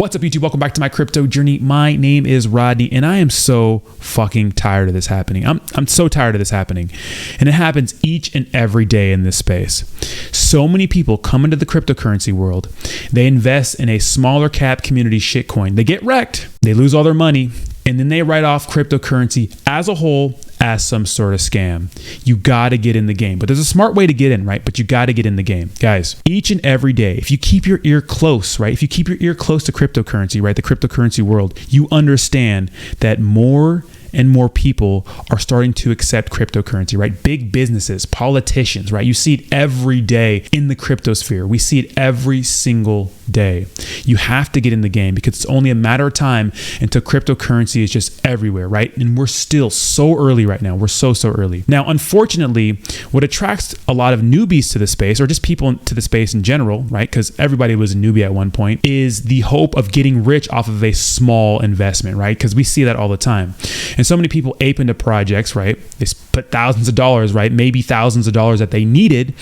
What's up, YouTube? Welcome back to my crypto journey. My name is Rodney, and I am so fucking tired of this happening. I'm so tired of this happening. And it happens each and every day in this space. So many people come into the cryptocurrency world. They invest in a smaller cap community shitcoin. They get wrecked. They lose all their money. And then they write off cryptocurrency as a whole as some sort of scam. You got to get in the game. But there's a smart way to get in, right? But you got to get in the game. Guys, each and every day, if you keep your ear close, right? If you keep your ear close to cryptocurrency, right? The cryptocurrency world, you understand that more and more people are starting to accept cryptocurrency, right? Big businesses, politicians, right? You see it every day in the cryptosphere. We see it every single day. You have to get in the game because it's only a matter of time until cryptocurrency is just everywhere, right? And we're still so early right now. We're so early. Now, unfortunately, what attracts a lot of newbies to the space, or just people to the space in general, right? Because everybody was a newbie at one point, is the hope of getting rich off of a small investment, right? Because we see that all the time. And so many people ape into projects, right? They put thousands of dollars, right? Maybe thousands of dollars that they needed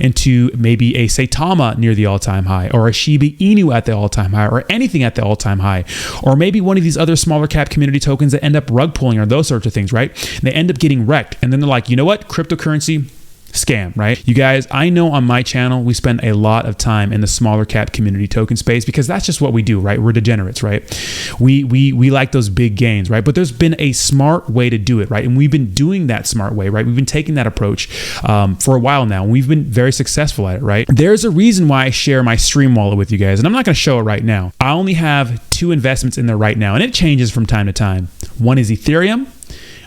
into maybe a Saitama near the all-time high, or a Shiba Inu at the all-time high, or anything at the all-time high, or maybe one of these other smaller cap community tokens that end up rug pulling, or those sorts of things, right? And they end up getting wrecked. And then they're like, you know what? Cryptocurrency, scam, right? You guys, I know on my channel, we spend a lot of time in the smaller cap community token space because that's just what we do, right? We're degenerates, right? We like those big gains, right? But there's been a smart way to do it, right? And we've been doing that smart way, right? We've been taking that approach for a while now. And we've been very successful at it, right? There's a reason why I share my Stream wallet with you guys, and I'm not going to show it right now. I only have 2 investments in there right now, and it changes from time to time. One is Ethereum,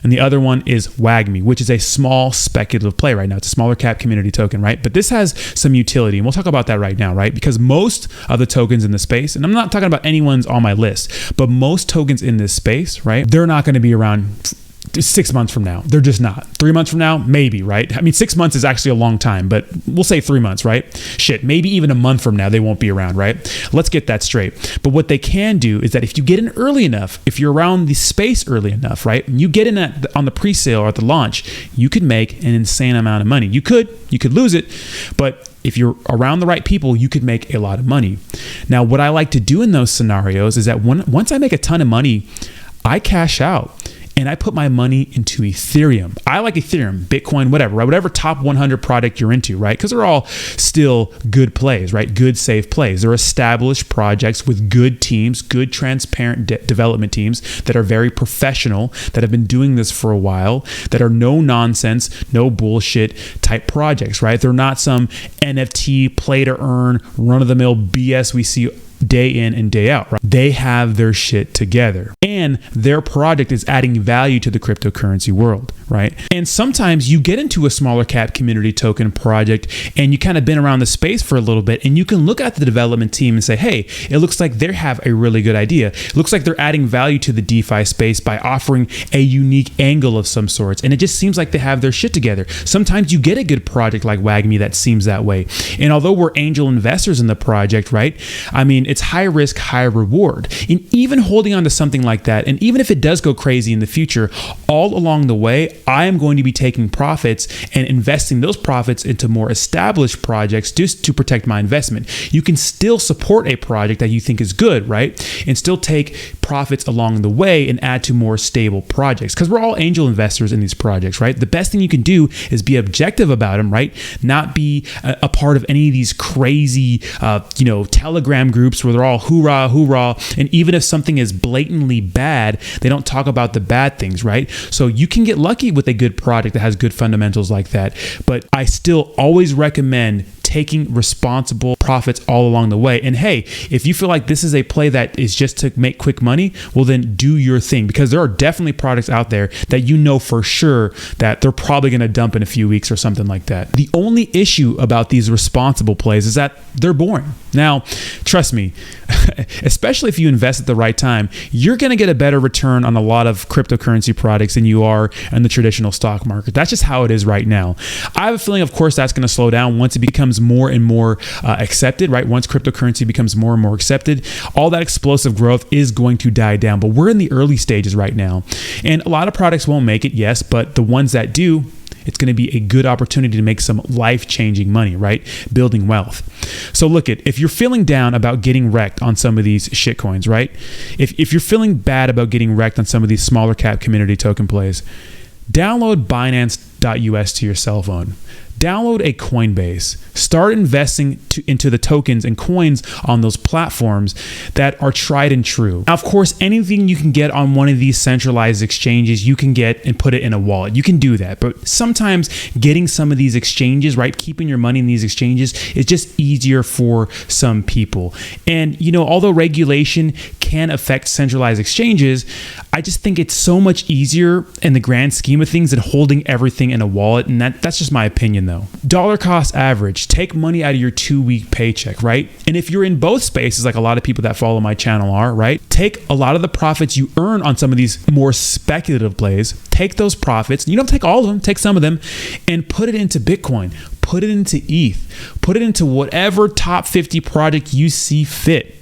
and the other one is WAGMI, which is a small speculative play right now. It's a smaller cap community token, right? But this has some utility, and we'll talk about that right now, right? Because most of the tokens in the space, and I'm not talking about anyone's on my list, but most tokens in this space, right? They're not going to be around 6 months from now. They're just not. 3 months from now, maybe, right? I mean, 6 months is actually a long time, but we'll say 3 months, right? Shit, maybe even a month from now, they won't be around, right? Let's get that straight. But what they can do is that if you get in early enough, if you're around the space early enough, right? And you get in on the pre-sale or at the launch, you could make an insane amount of money. You could lose it, but if you're around the right people, you could make a lot of money. Now, what I like to do in those scenarios is that once I make a ton of money, I cash out. And I put my money into Ethereum. I like Ethereum, Bitcoin, whatever, right? Whatever top 100 product you're into, right? Because they're all still good plays, right? Good, safe plays. They're established projects with good teams, good, transparent development teams that are very professional, that have been doing this for a while, that are no nonsense, no bullshit type projects, right? They're not some NFT play to earn, run-of-the-mill BS we see day in and day out, right? They have their shit together and their product is adding value to the cryptocurrency world, right? And sometimes you get into a smaller cap community token project and you kind of been around the space for a little bit and you can look at the development team and say, hey, it looks like they have a really good idea. It looks like they're adding value to the DeFi space by offering a unique angle of some sorts. And it just seems like they have their shit together. Sometimes you get a good project like WAGMI that seems that way. And although we're angel investors in the project, right? I mean, it's high risk, high reward. And even holding on to something like that, and even if it does go crazy in the future, all along the way, I am going to be taking profits and investing those profits into more established projects just to protect my investment. You can still support a project that you think is good, right? And still take profits along the way and add to more stable projects because we're all angel investors in these projects, right? The best thing you can do is be objective about them, right? Not be a part of any of these crazy, Telegram groups where they're all hoorah, hoorah. And even if something is blatantly bad, they don't talk about the bad things, right? So you can get lucky with a good product that has good fundamentals like that. But I still always recommend taking responsible profits all along the way. And hey, if you feel like this is a play that is just to make quick money, well then do your thing because there are definitely products out there that you know for sure that they're probably going to dump in a few weeks or something like that. The only issue about these responsible plays is that they're boring. Now, trust me, especially if you invest at the right time, you're going to get a better return on a lot of cryptocurrency products than you are in the traditional stock market. That's just how it is right now. I have a feeling, of course, that's going to slow down once it becomes more and more accepted, right? Once cryptocurrency becomes more and more accepted, all that explosive growth is going to die down. But we're in the early stages right now. And a lot of products won't make it, yes, but the ones that do, It's going to be a good opportunity to make some life-changing money, right? Building wealth. So look if you're feeling down about getting wrecked on some of these shit coins, right? If you're feeling bad about getting wrecked on some of these smaller cap community token plays, download Binance.us to your cell phone. Download a Coinbase. Start investing into the tokens and coins on those platforms that are tried and true. Now, of course, anything you can get on one of these centralized exchanges, you can get and put it in a wallet. You can do that. But sometimes getting some of these exchanges, right, keeping your money in these exchanges is just easier for some people. And, although regulation can affect centralized exchanges, I just think it's so much easier in the grand scheme of things than holding everything in a wallet. And that's just my opinion, though. Dollar cost average, take money out of your 2-week paycheck, right? And if you're in both spaces, like a lot of people that follow my channel are, right? Take a lot of the profits you earn on some of these more speculative plays, take those profits, you don't take all of them, take some of them, and put it into Bitcoin, put it into ETH, put it into whatever top 50 project you see fit.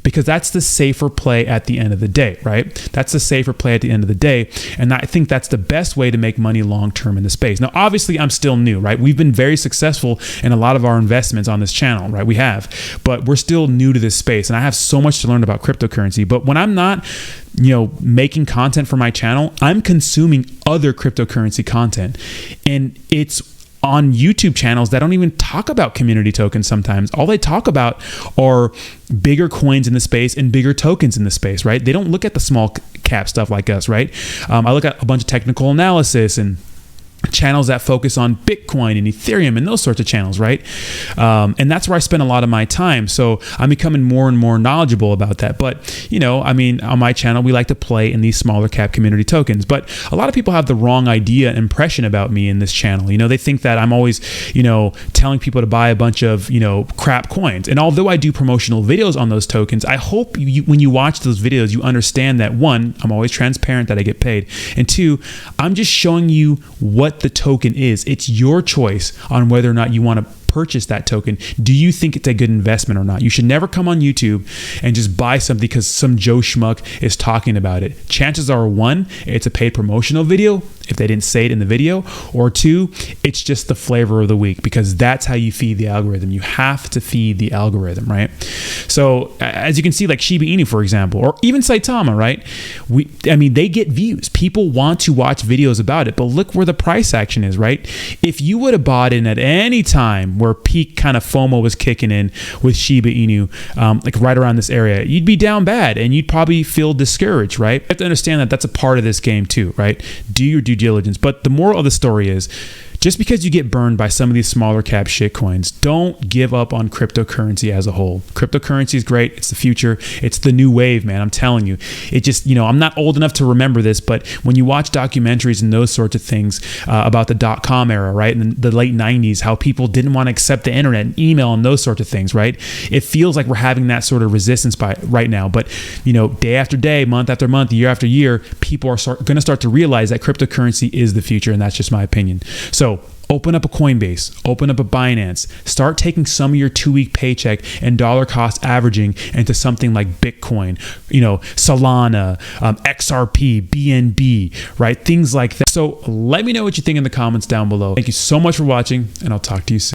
Because that's the safer play at the end of the day, right? That's the safer play at the end of the day. And I think that's the best way to make money long-term in the space. Now, obviously, I'm still new, right? We've been very successful in a lot of our investments on this channel, right? We have, but we're still new to this space. And I have so much to learn about cryptocurrency. But when I'm not, making content for my channel, I'm consuming other cryptocurrency content. And it's on YouTube channels that don't even talk about community tokens sometimes. All they talk about are bigger coins in the space and bigger tokens in the space, right? They don't look at the small cap stuff like us, right? I look at a bunch of technical analysis and channels that focus on Bitcoin and Ethereum and those sorts of channels, right? And that's where I spend a lot of my time. So I'm becoming more and more knowledgeable about that. But, on my channel, we like to play in these smaller cap community tokens. But a lot of people have the wrong idea and impression about me in this channel. They think that I'm always, telling people to buy a bunch of, crap coins. And although I do promotional videos on those tokens, I hope when you watch those videos, you understand that, one, I'm always transparent that I get paid. And two, I'm just showing you what the token is. It's your choice on whether or not you want to purchase that token. Do you think it's a good investment or not? You should never come on YouTube and just buy something because some Joe Schmuck is talking about it. Chances are, one, it's a paid promotional video if they didn't say it in the video, or two, it's just the flavor of the week, because that's how you feed the algorithm. You have to feed the algorithm, right? So as you can see, like Shiba Inu, for example, or even Saitama, right? They get views. People want to watch videos about it, but look where the price action is, right? If you would have bought in at any time where peak kind of FOMO was kicking in with Shiba Inu, like right around this area, you'd be down bad and you'd probably feel discouraged, right? You have to understand that that's a part of this game too, right? Do your due diligence. But the moral of the story is, just because you get burned by some of these smaller cap shit coins, don't give up on cryptocurrency as a whole. Cryptocurrency is great. It's the future. It's the new wave, man. I'm telling you. It just, I'm not old enough to remember this, but when you watch documentaries and those sorts of things about the .com era, right, in the late 90s, how people didn't want to accept the internet and email and those sorts of things, right? It feels like we're having that sort of resistance right now. But, day after day, month after month, year after year, people are going to start to realize that cryptocurrency is the future, and that's just my opinion. So open up a Coinbase, open up a Binance, start taking some of your 2-week paycheck and dollar cost averaging into something like Bitcoin, Solana, XRP, BNB, right? Things like that. So let me know what you think in the comments down below. Thank you so much for watching, and I'll talk to you soon.